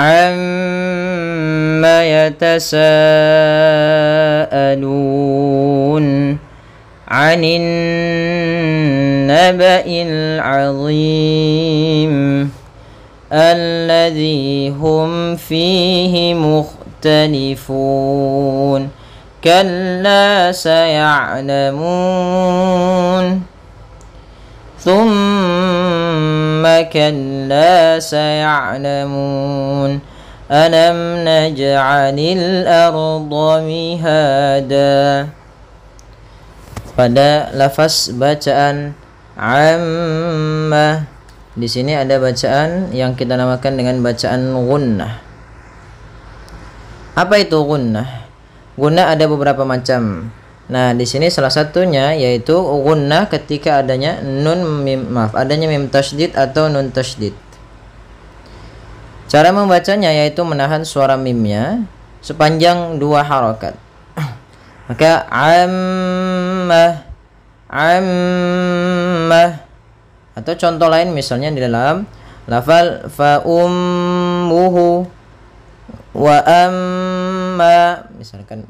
amma yatasaalun 'anin naba'il 'azim alladzi hum fihi mukhtalifun kalla saya'lamun thumma kalla saya'lamun alam naj'alil arda mihada. Pada lafaz bacaan amma di sini ada bacaan yang kita namakan dengan bacaan gunnah. Apa itu gunnah? Gunnah ada beberapa macam. Nah, di sini salah satunya yaitu gunnah ketika adanya adanya mim tasydid atau nun tasydid. Cara membacanya yaitu menahan suara mimnya sepanjang 2 harokat. Maka ammah atau contoh lain misalnya di dalam lafal fa ummuhu wa amma misalkan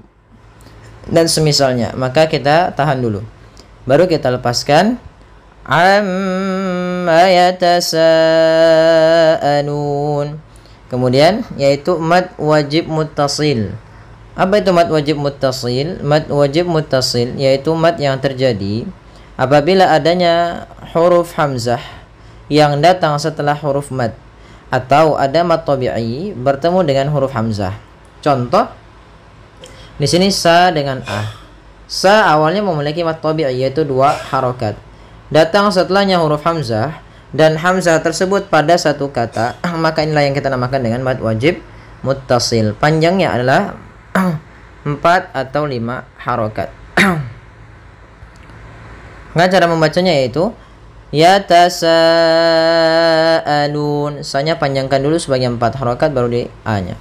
dan semisalnya, maka kita tahan dulu baru kita lepaskan amma yatasaalun. Kemudian yaitu mad wajib muttasil. Apa itu mad wajib muttasil? Mad wajib muttasil yaitu mad yang terjadi apabila adanya huruf hamzah yang datang setelah huruf mad atau ada mad tabi'i bertemu dengan huruf hamzah. Contoh di sini sa dengan ah. Sa awalnya memiliki mad tabi'i yaitu 2 harokat. Datang setelahnya huruf hamzah dan hamzah tersebut pada satu kata, maka inilah yang kita namakan dengan mad wajib muttasil. Panjangnya adalah 4 atau 5 harokat. Nah, cara membacanya yaitu yatasaalun. Sanya panjangkan dulu sebagai 4 harokat baru di a-nya.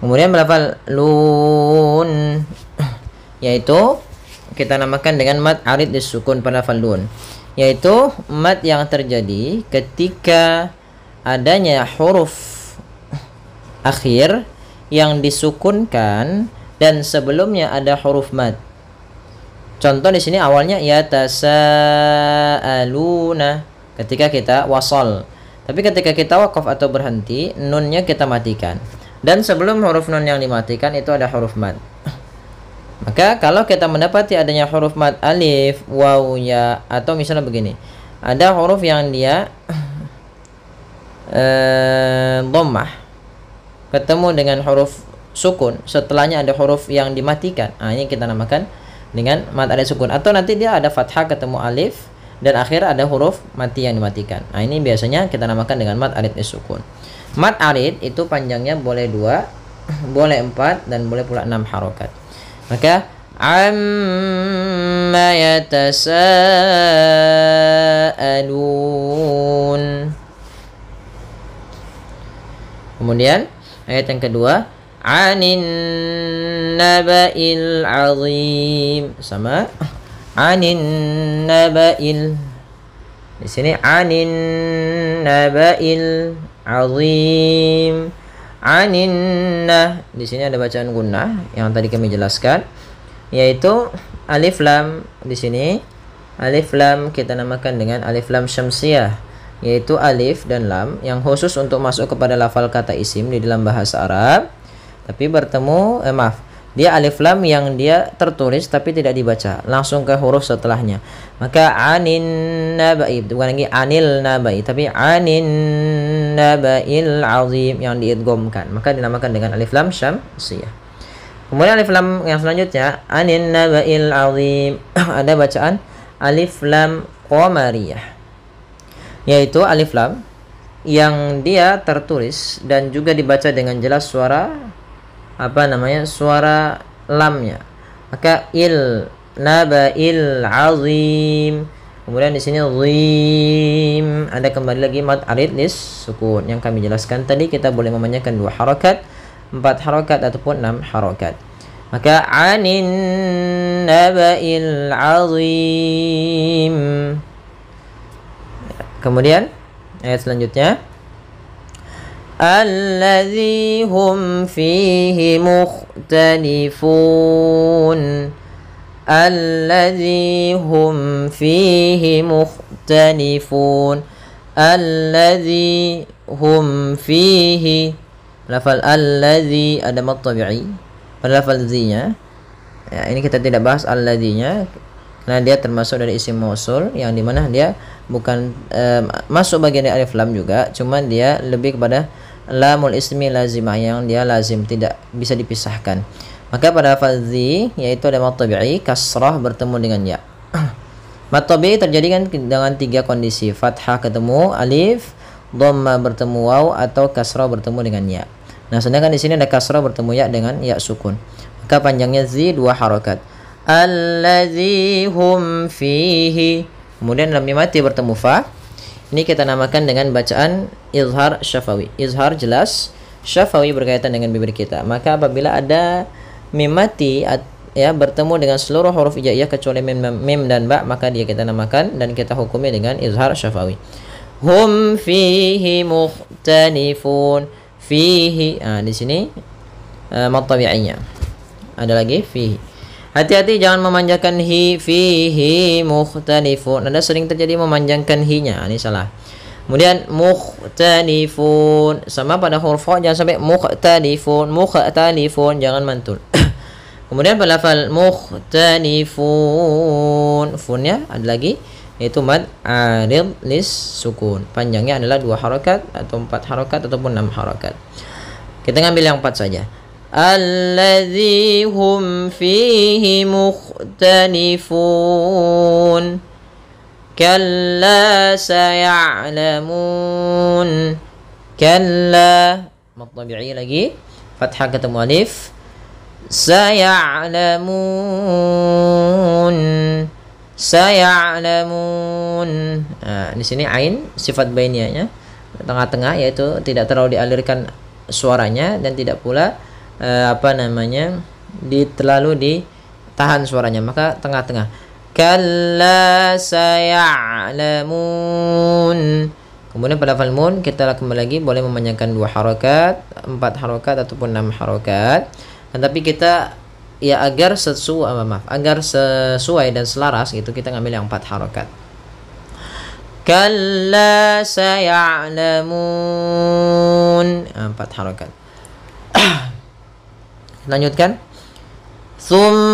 Kemudian berlafal lun yaitu kita namakan dengan mad arid disukun pada lafal lun, yaitu mad yang terjadi ketika adanya huruf akhir yang disukunkan dan sebelumnya ada huruf mad. Contoh di sini awalnya yatasaaluna ketika kita wasal. Tapi ketika kita wakaf atau berhenti, nunnya kita matikan. Dan sebelum huruf nun yang dimatikan itu ada huruf mad. Maka kalau kita mendapati adanya huruf mad alif, waw, ya, atau misalnya begini, ada huruf yang dia dhammah ketemu dengan huruf sukun, setelahnya ada huruf yang dimatikan. Nah, ini kita namakan dengan mad arid sukun. Atau nanti dia ada fathah ketemu alif dan akhir ada huruf mati yang dimatikan. Nah, ini biasanya kita namakan dengan mad arid sukun. Mad arid itu panjangnya boleh 2, boleh 4 dan boleh pula 6 harokat. Maka amma yatasaalun. Kemudian ayat yang kedua, anin naba'il azim, sama anin naba'il. Di sini anin naba'il azim. Aninna, di sini ada bacaan gunnah yang tadi kami jelaskan, yaitu alif lam. Di sini alif lam kita namakan dengan alif lam syamsiyah, yaitu alif dan lam yang khusus untuk masuk kepada lafal kata isim di dalam bahasa Arab. Tapi bertemu dia alif lam yang dia tertulis tapi tidak dibaca, langsung ke huruf setelahnya. Maka anin nabai, bukan lagi anil nabai, tapi anin nabail azim yang diidghamkan, maka dinamakan dengan alif lam syamsiyah. Kemudian alif lam yang selanjutnya anin nabail azim ada bacaan alif lam qamariyah, yaitu alif lam yang dia tertulis dan juga dibaca dengan jelas suara suara lamnya. Maka il nabail azim. Kemudian di sini zim, ada kembali lagi mad arid lis sukun yang kami jelaskan tadi. Kita boleh memanjangkan 2 harokat, 4 harokat ataupun 6 harokat. Maka anin nabail azim. Kemudian ayat selanjutnya الذي هم فيه مختلفون الذي هم فيه مختلفون الذي هم فيه lafal alladzi ada mad tabi'i pada lafal zi-nya. Ya, ini kita tidak bahas alladzi-nya karena dia termasuk dari isim mausul yang dimana dia bukan masuk bagian dari alif lam juga, cuman dia lebih kepada lamul ismi lazimah yang dia lazim tidak bisa dipisahkan. Maka pada lafal zi yaitu ada mad tabi'i kasrah bertemu dengan ya. Mad tabi'i terjadi kan dengan tiga kondisi, fathah ketemu alif, dhamma bertemu waw, atau kasrah bertemu dengan ya. Nah, sedangkan di sini ada kasrah bertemu ya dengan ya sukun. Maka panjangnya zi 2 harakat. Allazi hum fihi. Kemudian lam mati bertemu fa. Ini kita namakan dengan bacaan izhar syafawi. Izhar jelas, syafawi berkaitan dengan bibir kita. Maka apabila ada mim mati ya bertemu dengan seluruh huruf hijaiyah kecuali mim dan ba, maka dia kita namakan dan kita hukumi dengan izhar syafawi. Hum fihi mukhtalifun. Fihi. Di sini mad tabi'inya. Ada lagi fihi. Hati-hati jangan memanjangkan hi, fihi mukhtalifun. Ada sering terjadi memanjangkan hi-nya. Ini salah. Kemudian mukhtalifun sama pada huruf fa, jangan sampai mukhtalifun, mukhtalifun, jangan mantul. Kemudian pada lafal mukhtalifun, funnya ada lagi yaitu mad arid lis sukun. Panjangnya adalah 2 harakat atau 4 harakat ataupun 6 harakat. Kita ngambil yang 4 saja. Alladzi hum fihi mukhtalifun kalla saya'lamun. Kalla mad tabi'i lagi, fathah ketemu alif, saya'lamun, saya'lamun. Di sini ain sifat bainiyahnya tengah-tengah, yaitu tidak terlalu dialirkan suaranya dan tidak pula terlalu ditahan suaranya, maka tengah-tengah. Kalla saya'lamun. Kemudian pada lafal mun kita kembali lagi boleh memanjangkan 2 harakat, 4 harakat ataupun 6 harakat. Tetapi kita ya agar sesuai dan selaras gitu, kita ngambil yang 4 harakat. Kalla saya'lamun, 4 harakat. Lanjutkan. Thumma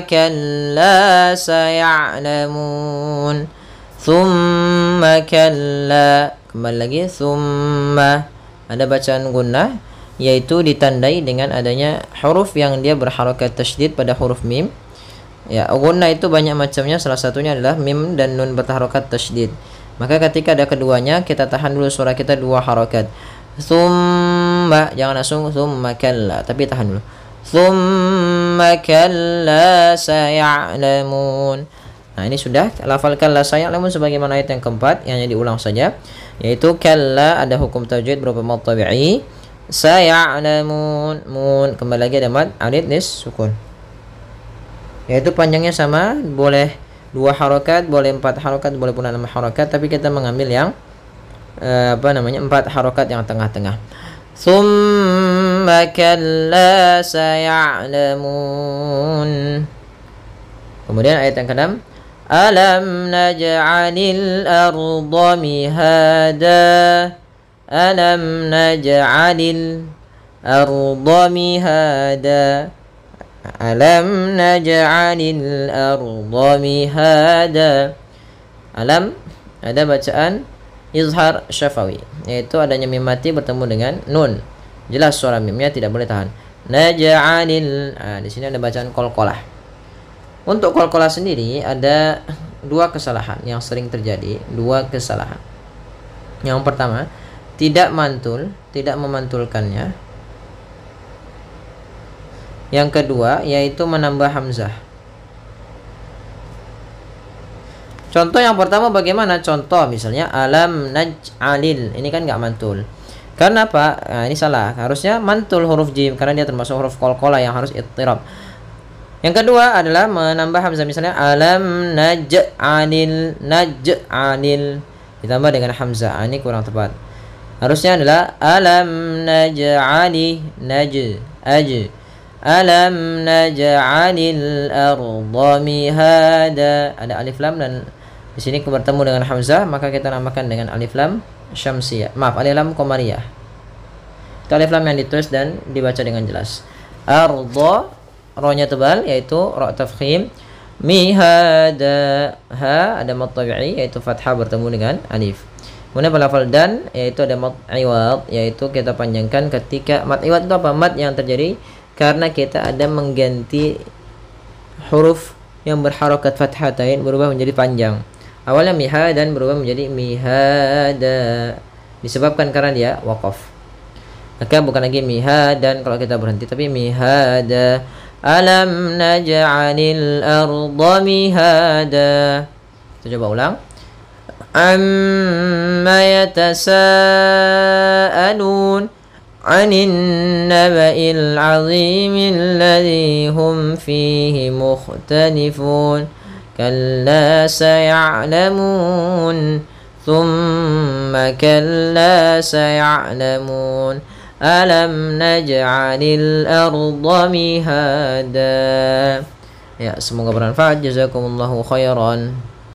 kalla saya'lamun. Thumma kalla. Kembali lagi thumma. Ada bacaan gunnah, yaitu ditandai dengan adanya huruf yang dia berharakat tasydid pada huruf mim. Ya, gunnah itu banyak macamnya, salah satunya adalah mim dan nun berharakat tasydid. Maka ketika ada keduanya, kita tahan dulu suara kita 2 harakat. Thumma, jangan langsung thumma kalla, tapi tahan dulu. Thumma kalla saya'lamun. Nah, ini sudah lafal kalla saya'lamun sebagaimana ayat yang keempat, yang hanya diulang saja, yaitu kalla ada hukum tajwid berupa mad tabi'i, saya'lamun, mun kembali lagi ada mad arid lis sukun. Yaitu panjangnya sama, boleh 2 harakat, boleh 4 harakat, boleh pula 6 harakat, tapi kita mengambil yang 4 harakat yang tengah-tengah. Thumma kalla saya'lamun. Kemudian ayat yang ke-6, alam naj'alil arda mihada. Alam naj'alil arda mihada. Alam naj'alil arda mihada. Alam ada bacaan izhar syafawi, yaitu adanya mim mati bertemu dengan nun. Jelas suara mimnya tidak boleh tahan. Naj'alil. Di sini ada bacaan qalqalah. Untuk qalqalah sendiri ada 2 kesalahan yang sering terjadi, 2 kesalahan. Yang pertama, tidak mantul, tidak memantulkannya. Yang kedua yaitu menambah hamzah. Contoh yang pertama bagaimana? Contoh misalnya alam naj'alil, ini kan nggak mantul. Karena apa? Nah, ini salah. Harusnya mantul huruf jim karena dia termasuk huruf qalqalah yang harus ittirab. Yang kedua adalah menambah hamzah, misalnya alam naj'alil, naj'alil ditambah dengan hamzah. Ini kurang tepat. Harusnya adalah alam naj'ali alam naj'alil arda mihada. Ada alif lam dan di sini bertemu dengan hamzah, maka kita namakan dengan alif lam syamsiyah. Maaf, alif lam qamariyah. Itu alif lam yang ditulis dan dibaca dengan jelas. Arda, ro-nya tebal yaitu ra tafkhim. Mihada, ha ada mad tabi'i yaitu fathah bertemu dengan alif. Kemudian pada lafal dan yaitu ada mad iwad, yaitu kita panjangkan ketika mad iwad itu apa? Mad yang terjadi karena kita ada mengganti huruf yang berharokat fathatain berubah menjadi panjang. Awalnya miha dan berubah menjadi mihada disebabkan karena dia waqaf. Maka bukan lagi miha dan kalau kita berhenti, tapi mihada. Alam naj'alil arda mihada. Kita coba ulang. Amma yatasaalun 'anil naba'il 'azimil ladzi hum fihi mukhtalifun. Kalla saya'lamun thumma kalla saya'lamun. Alam naj'alil arda mihada. Ya, semoga bermanfaat. Jazakumullahu khairan.